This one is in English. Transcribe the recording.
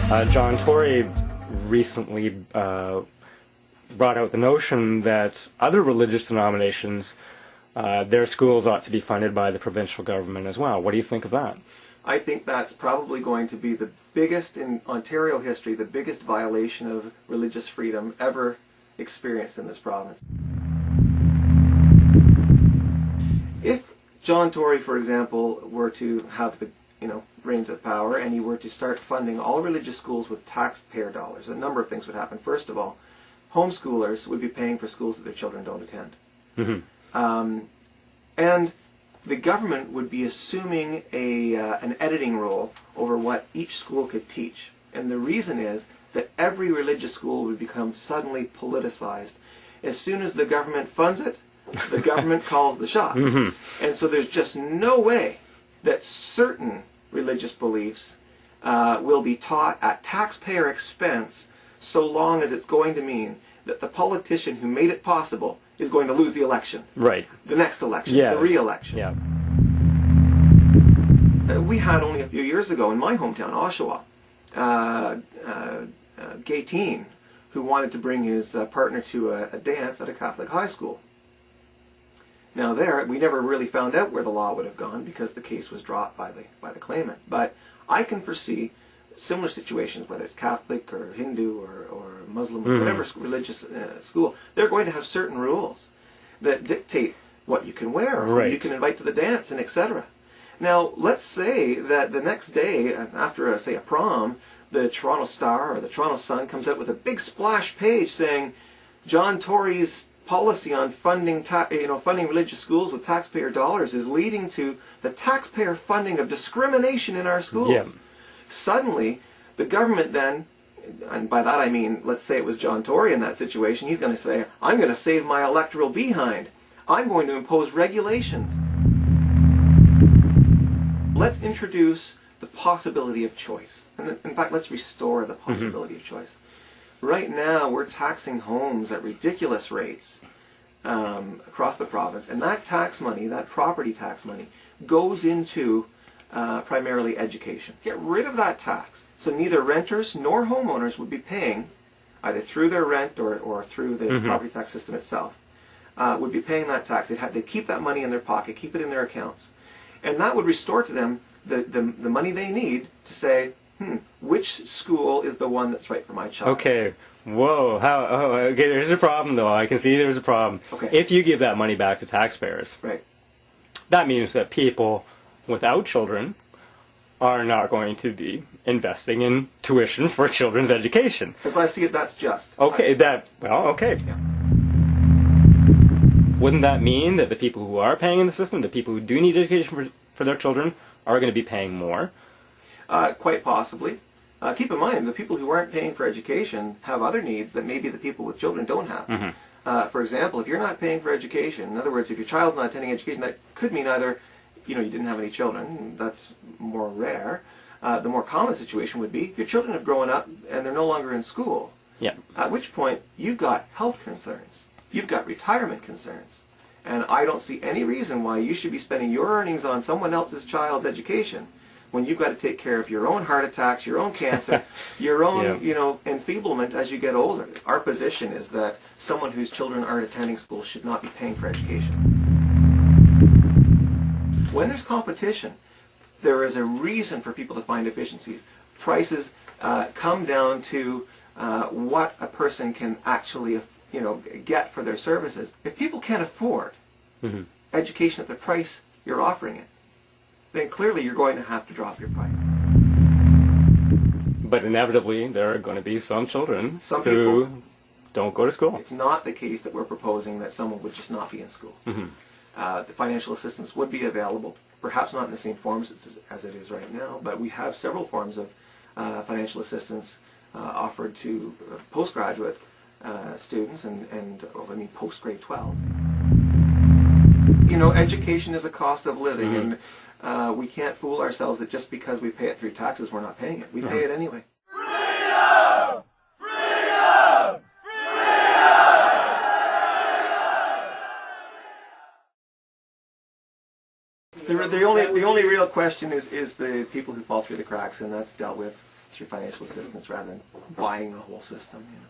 John Tory recently brought out the notion that other religious denominations, their schools ought to be funded by the provincial government as well. What do you think of that? I think that's probably going to be the biggest in Ontario history, the biggest violation of religious freedom ever experienced in this province. If John Tory, for example, were to have the reins of power and he were to start funding all religious schools with taxpayer dollars, a number of things would happen. First of all, homeschoolers would be paying for schools that their children don't attend. Mm-hmm. And the government would be assuming an editing role over what each school could teach. And the reason is that every religious school would become suddenly politicized. As soon as the government funds it, the government calls the shots. Mm-hmm. And so there's just no way that certain religious beliefs will be taught at taxpayer expense so long as it's going to mean that the politician who made it possible is going to lose the election. Right. The next election, the re-election. Yeah. We had only a few years ago in my hometown, Oshawa, a gay teen who wanted to bring his partner to a dance at a Catholic high school. Now there, we never really found out where the law would have gone because the case was dropped by the claimant. But I can foresee similar situations, whether it's Catholic or Hindu or Muslim, or whatever religious school, they're going to have certain rules that dictate what you can wear, or who you can invite to the dance, and etc. Now, let's say that the next day, after, say, a prom, the Toronto Star or the Toronto Sun comes out with a big splash page saying John Tory's policy on funding religious schools with taxpayer dollars is leading to the taxpayer funding of discrimination in our schools. Yeah. Suddenly, the government then, and by that I mean, let's say it was John Tory in that situation, he's going to say, I'm going to save my electoral behind. I'm going to impose regulations. Let's introduce the possibility of choice. And in fact, let's restore the possibility of choice. Right now, we're taxing homes at ridiculous rates across the province, and that tax money, that property tax money, goes into primarily education. Get rid of that tax, so neither renters nor homeowners would be paying, either through their rent or through the property tax system itself, would be paying that tax. They'd keep that money in their pocket, keep it in their accounts, and that would restore to them the money they need to say, which school is the one that's right for my child? Okay. Whoa. Okay, there's a problem, though. I can see there's a problem. Okay. If you give that money back to taxpayers, that means that people without children are not going to be investing in tuition for children's education. As I see it, that's just. Okay, okay. Yeah. Wouldn't that mean that the people who are paying in the system, the people who do need education for their children, are going to be paying more? Quite possibly. Keep in mind, the people who aren't paying for education have other needs that maybe the people with children don't have. For example, if you're not paying for education, in other words, if your child's not attending education, that could mean either you didn't have any children. That's more rare. The more common situation would be your children have grown up and they're no longer in school. Yeah. At which point, you've got health concerns. You've got retirement concerns. And I don't see any reason why you should be spending your earnings on someone else's child's education when you've got to take care of your own heart attacks, your own cancer, your own, enfeeblement as you get older. Our position is that someone whose children aren't attending school should not be paying for education. When there's competition, there is a reason for people to find efficiencies. Prices come down to what a person can actually, get for their services. If people can't afford education at the price you're offering it, then clearly you're going to have to drop your price. But inevitably, there are going to be some children who don't go to school. It's not the case that we're proposing that someone would just not be in school. The financial assistance would be available, perhaps not in the same forms as it is right now, but we have several forms of financial assistance offered to postgraduate students and post-grade 12. Education is a cost of living, and we can't fool ourselves that just because we pay it through taxes, we're not paying it. We pay it anyway. Freedom! Freedom! The only real question is the people who fall through the cracks, and that's dealt with through financial assistance rather than buying the whole system. You know.